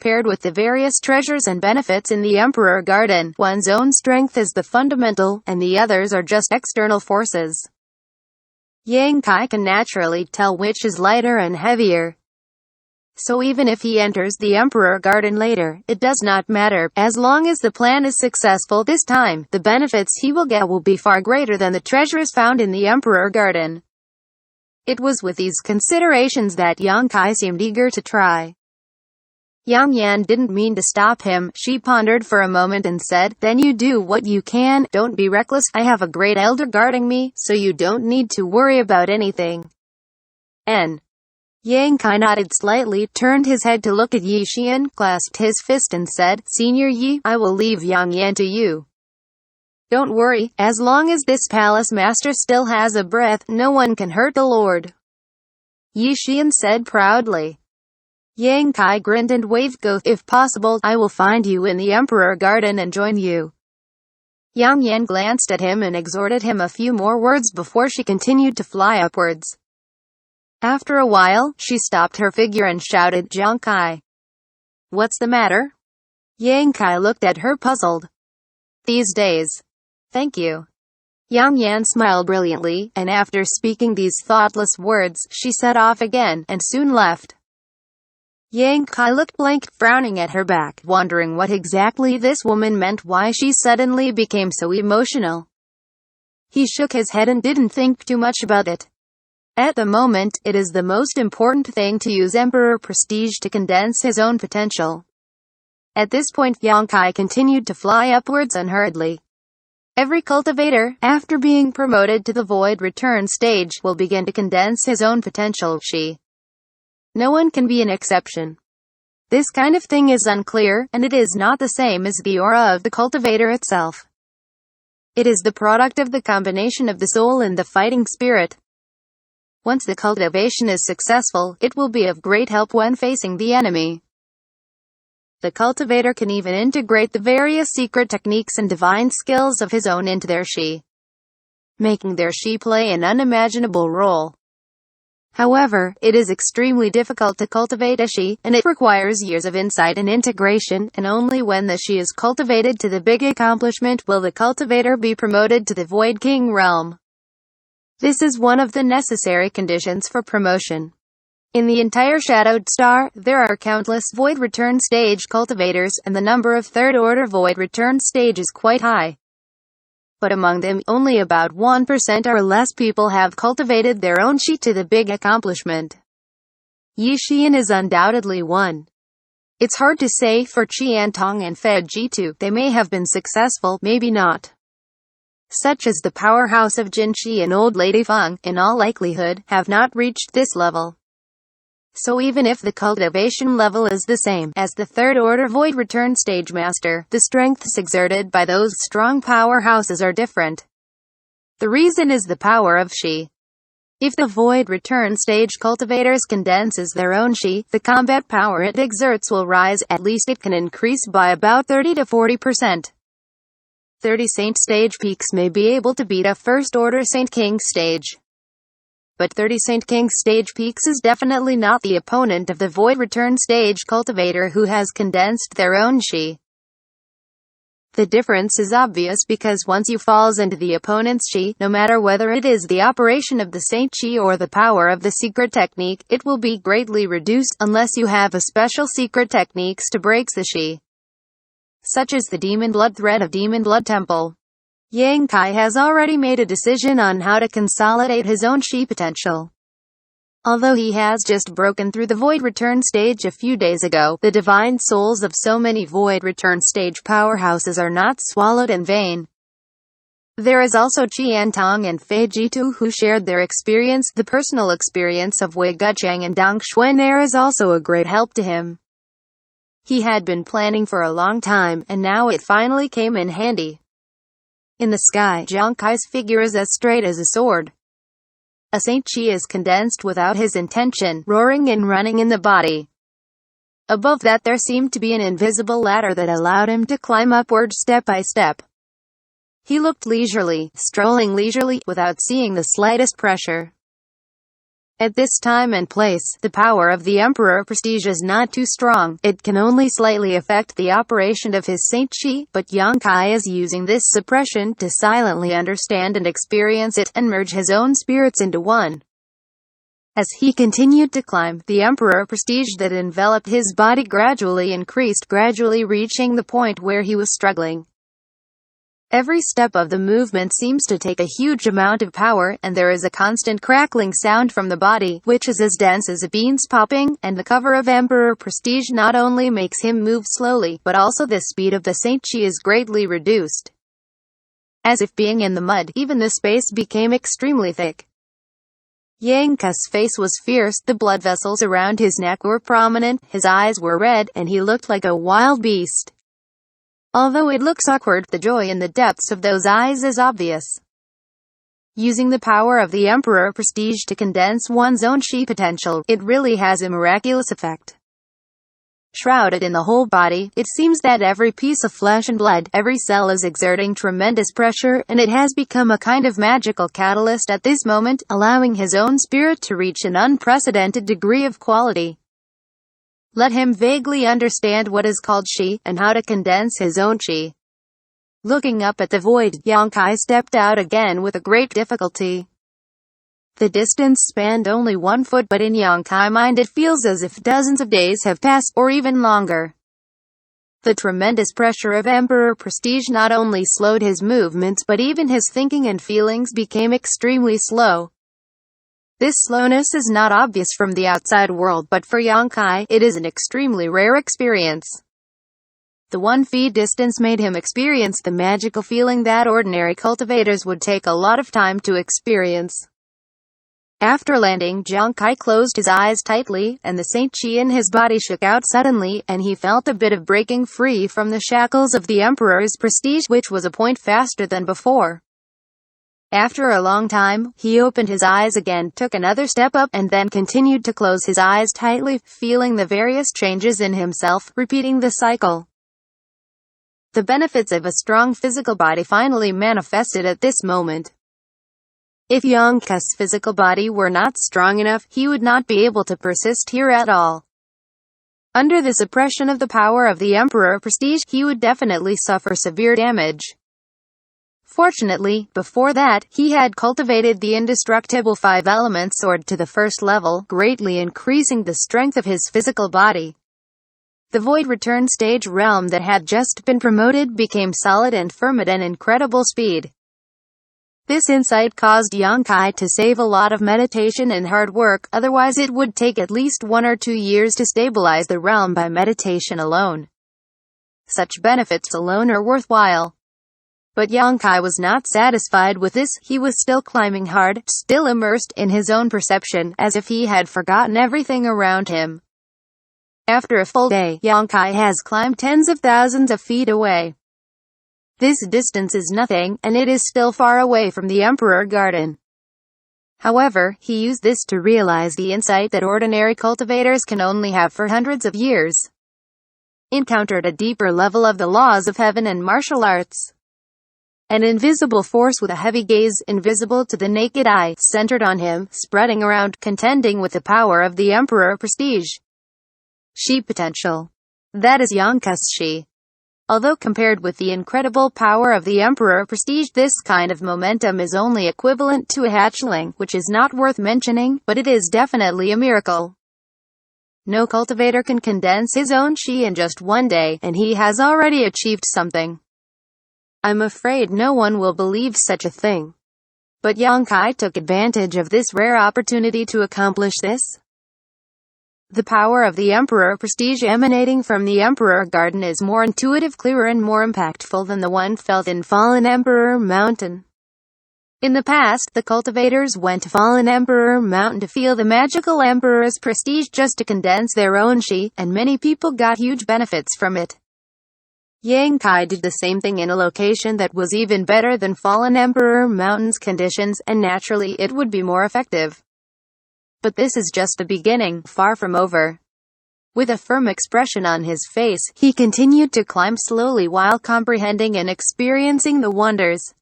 compared with the various treasures and benefits in the Emperor Garden. One's own strength is the fundamental, and the others are just external forces. Yang Kai can naturally tell which is lighter and heavier. So even if he enters the Emperor Garden later, it does not matter, as long as the plan is successful this time. The benefits he will get will be far greater than the treasures found in the Emperor Garden. It was with these considerations that Yang Kai seemed eager to try. Yang Yan didn't mean to stop him. She pondered for a moment and said, "Then you do what you can, don't be reckless. I have a great elder guarding me, so you don't need to worry about anything." Yang Kai nodded slightly, turned his head to look at Yi Xian, clasped his fist and said, "Senior Yi, I will leave Yang Yan to you. Don't worry, as long as this palace master still has a breath, no one can hurt the lord." Yi Xian said proudly. Yang Kai grinned and waved, "Go, if possible, I will find you in the Emperor Garden and join you." Yang Yan glanced at him and exhorted him a few more words before she continued to fly upwards. After a while, she stopped her figure and shouted, "Yang Kai, what's the matter?" Yang Kai looked at her puzzled. "These days. Thank you." Yang Yan smiled brilliantly, and after speaking these thoughtless words, she set off again, and soon left. Yang Kai looked blank, frowning at her back, wondering what exactly this woman meant, why she suddenly became so emotional. He shook his head and didn't think too much about it. At the moment, it is the most important thing to use Emperor prestige to condense his own potential. At this point, Yang Kai continued to fly upwards unhurriedly. Every cultivator, after being promoted to the void return stage, will begin to condense his own potential. No one can be an exception. This kind of thing is unclear, and it is not the same as the aura of the cultivator itself. It is the product of the combination of the soul and the fighting spirit. Once the cultivation is successful, it will be of great help when facing the enemy. The cultivator can even integrate the various secret techniques and divine skills of his own into their Shi, making their Shi play an unimaginable role. However, it is extremely difficult to cultivate a Shi, and it requires years of insight and integration, and only when the Shi is cultivated to the big accomplishment will the cultivator be promoted to the Void King realm. This is one of the necessary conditions for promotion. In the entire Shadowed Star, there are countless Void Return Stage cultivators, and the number of third-order Void Return Stage is quite high. But among them, only about 1% or less people have cultivated their own Shi to the big accomplishment. Yi Xian is undoubtedly one. It's hard to say for Qiantong and Fei Jitu. They may have been successful, maybe not. Such as the powerhouse of Jinshi and Old Lady Feng, in all likelihood, have not reached this level. So even if the cultivation level is the same as the third-order Void Return Stage Master, the strengths exerted by those strong powerhouses are different. The reason is the power of Shi. If the Void Return Stage cultivators condenses their own Shi, the combat power it exerts will rise, at least it can increase by about 30 to 40%. 30 Saint Stage peaks may be able to beat a First-Order Saint King Stage. But 30 Saint King Stage peaks is definitely not the opponent of the Void Return Stage cultivator who has condensed their own Shi. The difference is obvious because once you falls into the opponent's Shi, no matter whether it is the operation of the Saint Chi or the power of the secret technique, it will be greatly reduced, unless you have a special secret techniques to break the Shi, such as the Demon Blood Thread of Demon Blood Temple. Yang Kai has already made a decision on how to consolidate his own Shi potential. Although he has just broken through the Void Return Stage a few days ago, the divine souls of so many Void Return Stage powerhouses are not swallowed in vain. There is also Qiantong and Fei Jitu who shared their experience. The personal experience of Wei Gucheng and Dong Xuanair is also a great help to him. He had been planning for a long time, and now it finally came in handy. In the sky, Yang Kai's figure is as straight as a sword. A Saint Chi is condensed without his intention, roaring and running in the body. Above that there seemed to be an invisible ladder that allowed him to climb upward step by step. He looked leisurely, strolling leisurely, without seeing the slightest pressure. At this time and place, the power of the Emperor Prestige is not too strong. It can only slightly affect the operation of his Saint Chi, but Yang Kai is using this suppression to silently understand and experience it, and merge his own spirits into one. As he continued to climb, the Emperor Prestige that enveloped his body gradually increased, gradually reaching the point where he was struggling. Every step of the movement seems to take a huge amount of power, and there is a constant crackling sound from the body, which is as dense as a bean's popping, and the cover of Emperor Prestige not only makes him move slowly, but also the speed of the Saint Chi is greatly reduced. As if being in the mud, even the space became extremely thick. Xianxia's face was fierce, the blood vessels around his neck were prominent, his eyes were red, and he looked like a wild beast. Although it looks awkward, the joy in the depths of those eyes is obvious. Using the power of the Emperor Prestige to condense one's own chi potential, it really has a miraculous effect. Shrouded in the whole body, it seems that every piece of flesh and blood, every cell is exerting tremendous pressure, and it has become a kind of magical catalyst at this moment, allowing his own spirit to reach an unprecedented degree of quality. Let him vaguely understand what is called Qi, and how to condense his own Qi. Looking up at the void, Yang Kai stepped out again with a great difficulty. The distance spanned only 1 foot, but in Yang Kai's mind it feels as if dozens of days have passed, or even longer. The tremendous pressure of Emperor Prestige not only slowed his movements, but even his thinking and feelings became extremely slow. This slowness is not obvious from the outside world, but for Yang Kai, it is an extremely rare experience. The 1 feet distance made him experience the magical feeling that ordinary cultivators would take a lot of time to experience. After landing, Yang Kai closed his eyes tightly, and the Saint Chi in his body shook out suddenly, and he felt a bit of breaking free from the shackles of the Emperor's Prestige, which was a point faster than before. After a long time, he opened his eyes again, took another step up, and then continued to close his eyes tightly, feeling the various changes in himself, repeating the cycle. The benefits of a strong physical body finally manifested at this moment. If Yang Kai's physical body were not strong enough, he would not be able to persist here at all. Under the suppression of the power of the Emperor Prestige, he would definitely suffer severe damage. Fortunately, before that, he had cultivated the indestructible 5-element sword to the first level, greatly increasing the strength of his physical body. The Void Return stage realm that had just been promoted became solid and firm at an incredible speed. This insight caused Yang Kai to save a lot of meditation and hard work, otherwise it would take at least 1 or 2 years to stabilize the realm by meditation alone. Such benefits alone are worthwhile. But Yang Kai was not satisfied with this. He was still climbing hard, still immersed in his own perception, as if he had forgotten everything around him. After a full day, Yang Kai has climbed tens of thousands of feet away. This distance is nothing, and it is still far away from the Emperor Garden. However, he used this to realize the insight that ordinary cultivators can only have for hundreds of years. Encountered a deeper level of the laws of heaven and martial arts. An invisible force with a heavy gaze, invisible to the naked eye, centered on him, spreading around, contending with the power of the Emperor Prestige. Qi potential. That is Yang Kai's Qi. Although compared with the incredible power of the Emperor Prestige, this kind of momentum is only equivalent to a hatchling, which is not worth mentioning, but it is definitely a miracle. No cultivator can condense his own Qi in just 1 day, and he has already achieved something. I'm afraid no one will believe such a thing. But Yang Kai took advantage of this rare opportunity to accomplish this. The power of the Emperor Prestige emanating from the Emperor Garden is more intuitive, clearer, and more impactful than the one felt in Fallen Emperor Mountain. In the past, the cultivators went to Fallen Emperor Mountain to feel the magical Emperor's prestige just to condense their own Qi, and many people got huge benefits from it. Yang Kai did the same thing in a location that was even better than Fallen Emperor Mountain's conditions, and naturally it would be more effective. But this is just the beginning, far from over. With a firm expression on his face, he continued to climb slowly while comprehending and experiencing the wonders.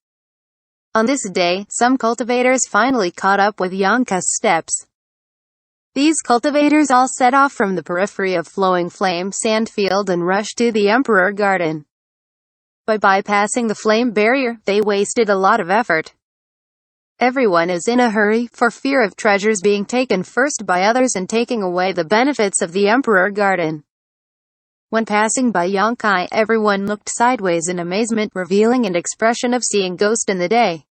On this day, some cultivators finally caught up with Yang Kai's steps. These cultivators all set off from the periphery of Flowing Flame Sandfield and rushed to the Emperor Garden. By bypassing the flame barrier, they wasted a lot of effort. Everyone is in a hurry, for fear of treasures being taken first by others and taking away the benefits of the Emperor Garden. When passing by Yongkai, everyone looked sideways in amazement, revealing an expression of seeing ghost in the day.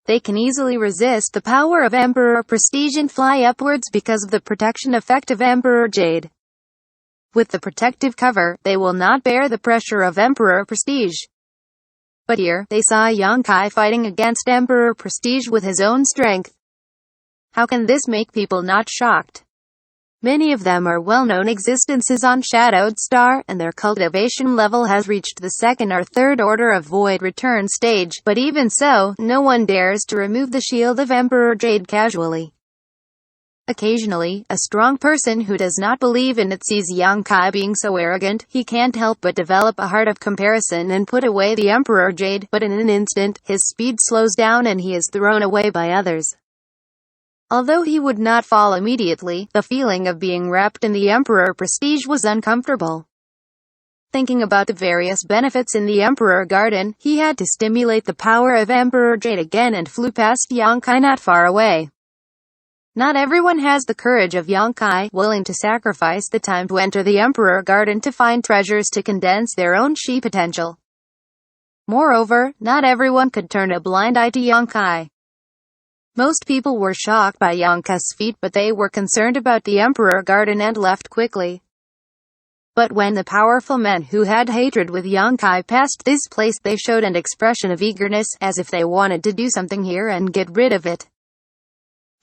They can easily resist the power of Emperor Prestige and fly upwards because of the protection effect of Emperor Jade. With the protective cover, they will not bear the pressure of Emperor Prestige. But here, they saw Yongkai fighting against Emperor Prestige with his own strength. How can this make people not shocked? Many of them are well-known existences on Shadowed Star, and their cultivation level has reached the second or third order of Void Return stage, but even so, no one dares to remove the shield of Emperor Jade casually. Occasionally, a strong person who does not believe in it sees Yongkai being so arrogant, he can't help but develop a heart of comparison and put away the Emperor Jade, but in an instant, his speed slows down and he is thrown away by others. Although he would not fall immediately, the feeling of being wrapped in the Emperor Prestige was uncomfortable. Thinking about the various benefits in the Emperor Garden, he had to stimulate the power of Emperor Jade again and flew past Yongkai not far away. Not everyone has the courage of Yongkai, willing to sacrifice the time to enter the Emperor Garden to find treasures to condense their own chi potential. Moreover, not everyone could turn a blind eye to Yongkai. Most people were shocked by Yonkai's feat, but they were concerned about the Emperor Garden and left quickly. But when the powerful men who had hatred with Yongkai passed this place, they showed an expression of eagerness, as if they wanted to do something here and get rid of it.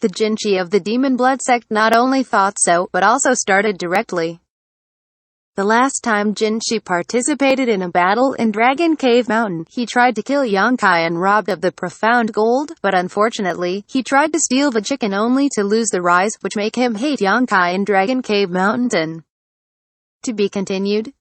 The Jinchi of the Demon Blood sect not only thought so, but also started directly. The last time Jinchi participated in a battle in Dragon Cave Mountain, he tried to kill Yongkai and robbed of the profound gold, but unfortunately, he tried to steal the chicken only to lose the rise, which make him hate Yongkai in Dragon Cave Mountain. To be continued.